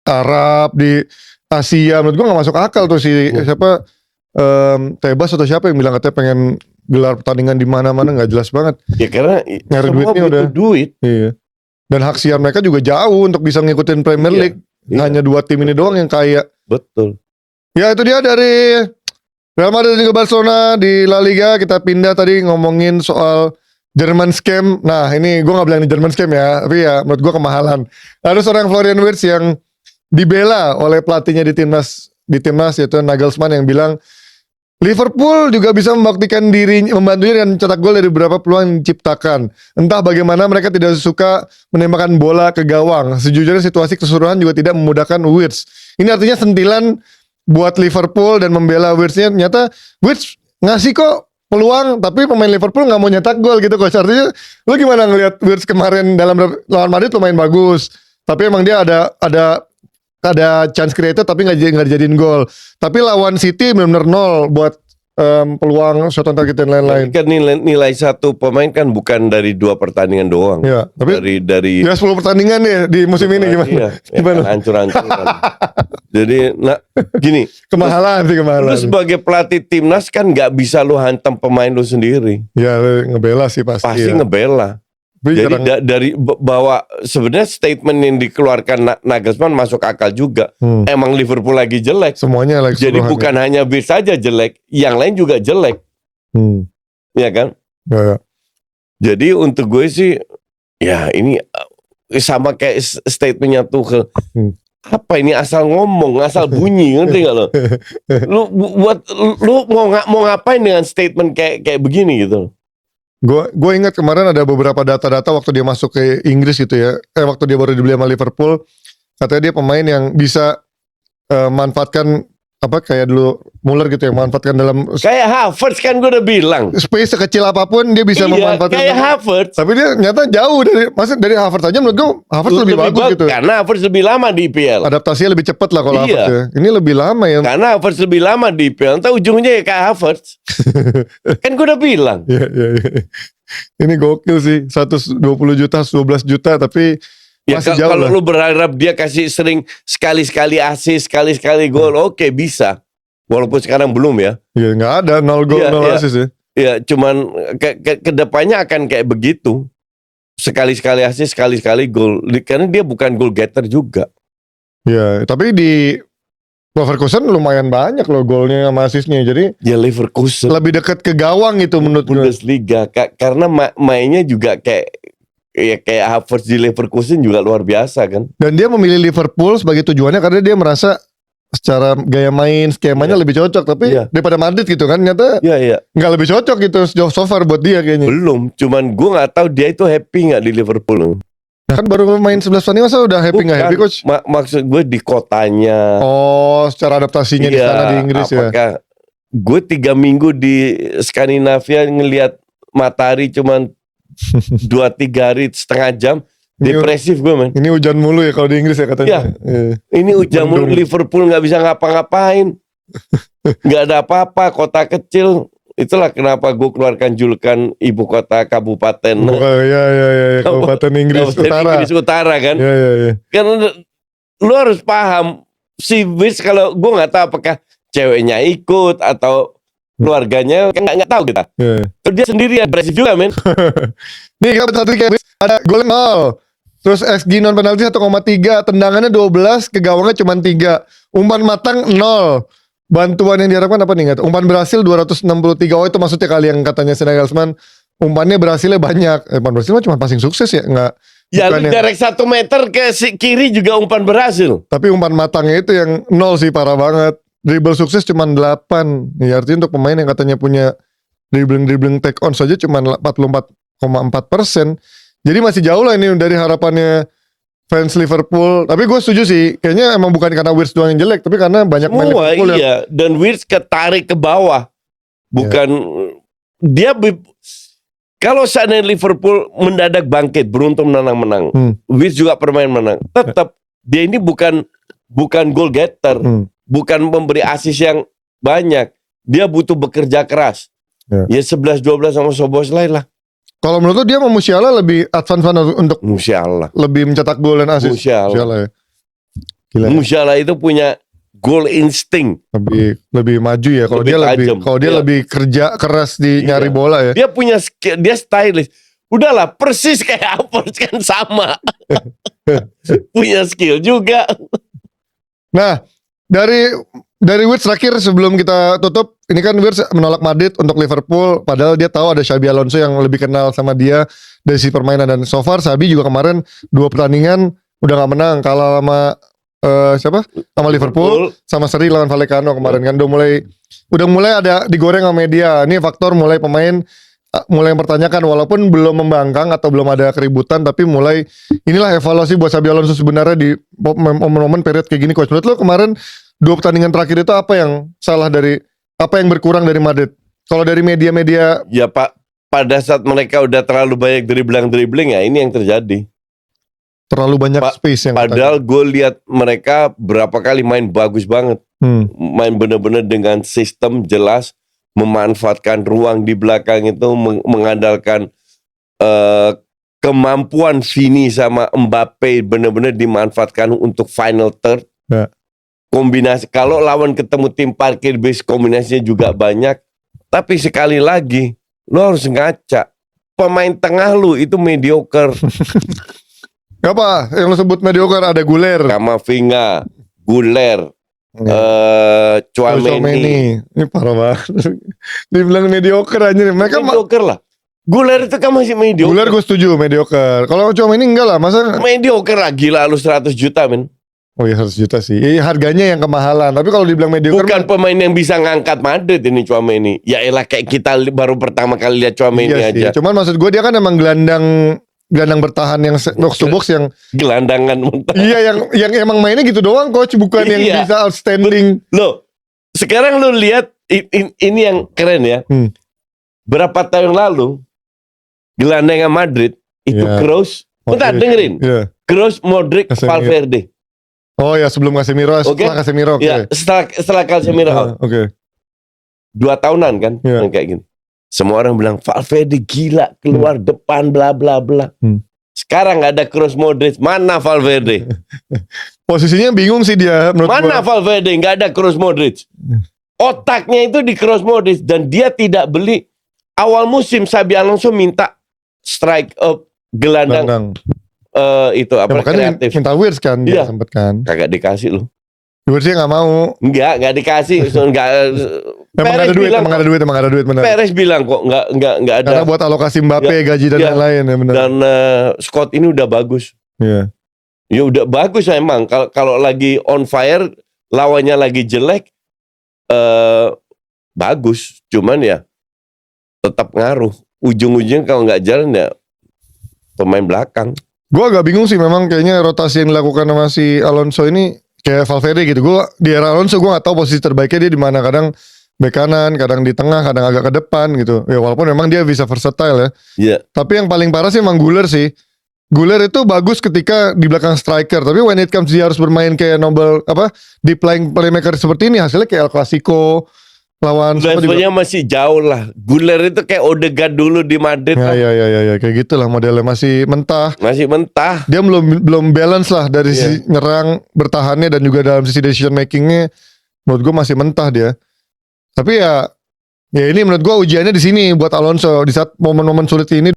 Arab, di Asia. Menurut gue gak masuk akal tuh si siapa Tebas atau siapa yang bilang katanya pengen gelar pertandingan di mana-mana, nggak jelas banget. Ya karena nyari semua duitnya butuh udah. duit. Iya. Dan hak siar mereka juga jauh untuk bisa ngikutin Premier League. Hanya 2 tim ini doang yang kaya. Betul. Ya itu dia dari Real Madrid dan juga Barcelona di La Liga. Kita pindah tadi ngomongin soal German scam. Nah ini gue gak bilang ini German scam ya, tapi ya menurut gue kemahalan. Ada seorang Florian Wirtz yang dibela oleh pelatihnya di timnas yaitu Nagelsmann, yang bilang Liverpool juga bisa membuktikan dirinya, membantunya dengan mencetak gol dari beberapa peluang yang diciptakan. Entah bagaimana mereka tidak suka menembakkan bola ke gawang. Sejujurnya situasi keseluruhan juga tidak memudahkan Wirtz. Ini artinya sentilan buat Liverpool dan membela Wirtz-nya. Ternyata Wirtz ngasih kok peluang, tapi pemain Liverpool gak mau nyetak gol gitu coach. Artinya lu gimana ngelihat Wirtz kemarin dalam lawan Madrid lumayan bagus, tapi emang dia ada chance creator tapi nggak dijadiin gol. Tapi lawan City benar-benar nol buat peluang shot on target dan lain-lain. Kan nilai satu pemain kan bukan dari 2 pertandingan doang. Ya, tapi dari ya 10 pertandingan ya di musim ini gimana? Iya, Gimana? Kan hancur-hancur kan. Jadi gini, Kemahalan. lu sebagai pelatih timnas kan nggak bisa lu hantam pemain lu sendiri. Ya ngebela sih pasti. Pasti ya. ngebela. Jadi dari bahwa sebenarnya statement yang dikeluarkan Nagelsmann masuk akal juga. Emang Liverpool lagi jelek. Semuanya lagi. Jadi bukan hanya Wirtz saja jelek, yang lain juga jelek. Ya kan? Ya. Jadi untuk gue sih, ya ini sama kayak statementnya Tuchel. Apa ini asal ngomong, asal bunyi, ngerti gak lo? Lu mau ngapain dengan statement kayak begini gitu? Gue ingat kemarin ada beberapa data-data waktu dia masuk ke Inggris gitu ya. Waktu dia baru dibeli sama Liverpool, katanya dia pemain yang bisa manfaatkan kayak dulu Muller gitu ya, manfaatkan dalam kayak Havertz kan gue udah bilang. Space sekecil apapun dia bisa memanfaatkan. Kayak Havertz. Tapi dia nyata jauh dari Havertz aja. Menurut gue Havertz lebih bagus gitu. Karena Havertz lebih lama di IPL. Adaptasinya lebih cepat lah kalau Havertz ya. Ini lebih lama ya. Karena Havertz lebih lama di IPL. Entah ujungnya ya kayak Havertz. Kan gue udah bilang. Iya. Ini gokil sih. 120 juta, 12 juta tapi masih jauh kalau lah. lu berharap dia kasih sering sekali-sekali assist, sekali-sekali gol, oke, bisa. Walaupun sekarang belum ya. Iya, nggak ada 0 gol 0 assist ya. Ya, cuman kedepannya akan kayak begitu. Sekali-sekali assist, sekali-sekali gol. Karena dia bukan goal getter juga. Iya, tapi di Leverkusen lumayan banyak loh golnya sama assistnya. Jadi ya Leverkusen lebih dekat ke gawang itu menurut gue. Bundesliga. Karena mainnya juga kayak Havertz di Leverkusen juga luar biasa kan. Dan dia memilih Liverpool sebagai tujuannya karena dia merasa secara gaya main skemanya lebih cocok. Tapi daripada Madrid gitu kan, nyata nggak lebih cocok gitu so far buat dia kayaknya. Belum, cuman gue nggak tahu dia itu happy nggak di Liverpool. Kan baru main 11 pertandingan masa udah happy nggak happy coach? Maksud gue di kotanya. Oh, secara adaptasinya di sana di Inggris apakah gue 3 minggu di Skandinavia ngelihat matahari cuman 2-3 hari setengah jam, depresif gue man. Ini hujan mulu ya kalau di Inggris ya katanya. Ini hujan mulu, Liverpool nggak bisa ngapa-ngapain, nggak ada apa-apa, kota kecil. Itulah kenapa gue keluarkan julukan ibu kota kabupaten. Ya, kabupaten Inggris Utara. Inggris Utara kan. Ya. Karena lu harus paham si Wirtz, kalau gue nggak tahu apakah ceweknya ikut atau keluarganya, kan nggak tahu kita. Terus dia sendiri agresif juga men. Nih kita satu kayak ada gol 0. Terus XG non penalti 1,3, tendangannya 12, ke gawangnya cuma 3. Umpan matang 0. Bantuan yang diharapkan apa nih? Umpan berhasil 263. Oh itu maksudnya kali yang katanya Nagelsmann, umpannya berhasilnya banyak. Umpan berhasil mah cuma passing sukses ya, enggak. Ya jarak 1 meter ke kiri juga umpan berhasil. Tapi umpan matangnya itu yang 0 sih, parah banget. Dribble sukses cuma 8. Ya artinya untuk pemain yang katanya punya dribbling take on saja cuma 44,4%. Jadi masih jauh lah ini dari harapannya fans Liverpool. Tapi gue setuju sih, kayaknya emang bukan karena Wirtz doang yang jelek, tapi karena banyak main Liverpool dan Wirtz ketarik ke bawah. Bukan dia kalau seandainya Liverpool mendadak bangkit, beruntung menang. Wirtz juga permain menang. Tetap dia ini bukan goal getter, bukan memberi assist yang banyak. Dia butuh bekerja keras. Ya 11-12 sama Szoboszlai lah. Kalau menurut lu dia sama Musiala lebih advance untuk Musiala lebih mencetak gol dan assist. Musiala ya. Gila. Musiala itu punya goal instinct. Lebih maju ya. Kalau Lebih tajam. dia Iya. lebih kerja keras di Iya. nyari bola ya. Dia punya skill, dia stylish. Udahlah, persis kayak Havertz kan sama. Punya skill juga. Nah, dari Wirtz terakhir sebelum kita tutup, ini kan Wirtz menolak Madrid untuk Liverpool, padahal dia tahu ada Xabi Alonso yang lebih kenal sama dia dari sisi permainan, dan so far Xabi juga kemarin 2 pertandingan udah nggak menang, kalah sama sama Liverpool, sama seri lawan Vallecano kemarin kan udah mulai ada digoreng sama media. Ini faktor mulai pemain mulai mempertanyakan, walaupun belum membangkang atau belum ada keributan, tapi mulai inilah evaluasi buat Xabi Alonso sebenarnya di momen-momen period kayak gini. Coach, menurut lo kemarin 2 pertandingan terakhir itu apa yang salah apa yang berkurang dari Madrid? Kalau dari media-media, Ya Pak, pada saat mereka udah terlalu banyak dribbling ya, ini yang terjadi. terlalu banyak space yang Padahal gue lihat mereka berapa kali main bagus banget. Main bener-bener dengan sistem jelas, memanfaatkan ruang di belakang itu, mengandalkan kemampuan Vini sama Mbappe bener-bener dimanfaatkan untuk final third. Ya. Kombinasi, kalau lawan ketemu tim parkir base, kombinasinya juga banyak. Tapi sekali lagi, lo harus ngaca. Pemain tengah lu itu mediocre. apa yang lo sebut mediocre? Ada Guler, Kamavinga, Guler, Tchouaméni. Ini parah banget. Dibilang mediocre aja. Mereka Mediocre lah. Guler itu kan masih mediocre. Guler gue setuju mediocre. Kalau Tchouaméni enggak lah, masa? Mediocre lah, gila lu 100 juta men. Oh iya 100 juta sih. Harganya yang kemahalan. Tapi kalau dibilang mediocre, Bukan pemain yang bisa ngangkat Madrid ini Tchouaméni. Ya elah, kayak kita baru pertama kali lihat Tchouaméni iya sih. aja. Cuman maksud gue dia kan emang gelandang bertahan yang box to box yang Gelandangan mentah. iya yang emang mainnya gitu doang, coach, bukan yang Iya. bisa outstanding. Loh, sekarang lu lihat ini yang keren ya. Berapa tahun lalu gelandangan Madrid itu Iya. Kroos. Bentar, dengerin. Iya. Kroos, Modric, Casemiro. Valverde. Oh ya, sebelum Casemiro, setelah Casemiro. Oke. Ya, setelah Casemiro out. Oke. 2 tahunan kan Iya. yang kayak gini. Semua orang bilang Valverde gila, keluar depan bla bla bla. Sekarang ada Kroos, Modric, mana Valverde? Posisinya bingung sih dia menurut Mana gua. Valverde? Nggak ada Kroos, Modric. Otaknya itu di Kroos, Modric, dan dia tidak beli. Awal musim Xabi Alonso minta strike up gelandang itu Ya, apa, makanya kreatif. minta Wirtz kan, dia Iya. sempet kan. Kagak dikasih loh. Wirtznya nggak mau. Nggak dikasih. So, nggak. Emang ada duit, bilang emang ada duit benar. Perez bilang kok nggak ada. Karena buat alokasi Mbappe, Ya, gaji dan ya. lain-lain ya benar. Dan Scott ini udah bagus. Iya. Ya udah bagus emang. Kalau lagi on fire, lawannya lagi jelek, bagus. Cuman ya tetap ngaruh. Ujung-ujungnya kalau nggak jalan ya pemain belakang. Gue agak bingung sih, memang kayaknya rotasi yang dilakukan sama si Alonso ini kayak Valverde gitu. Gue di era Alonso gue nggak tahu posisi terbaiknya dia di mana. Kadang bek kanan, kadang di tengah, kadang agak ke depan gitu. Ya walaupun memang dia bisa versatile ya. Iya. Tapi yang paling parah sih emang Guler sih. Guler itu bagus ketika di belakang striker, tapi when it comes dia harus bermain kayak di playmaker seperti ini, hasilnya kayak El Clasico lawan siapa juga. Levelnya masih jauh lah. Guler itu kayak Odegaard dulu di Madrid. Ya kayak gitulah modelnya, masih mentah. Masih mentah. Dia belum balance lah dari sisi nyerang, bertahannya, dan juga dalam sisi decision makingnya. Menurut gue masih mentah dia. Tapi ya ini menurut gue ujiannya di sini buat Alonso di saat momen-momen sulit ini.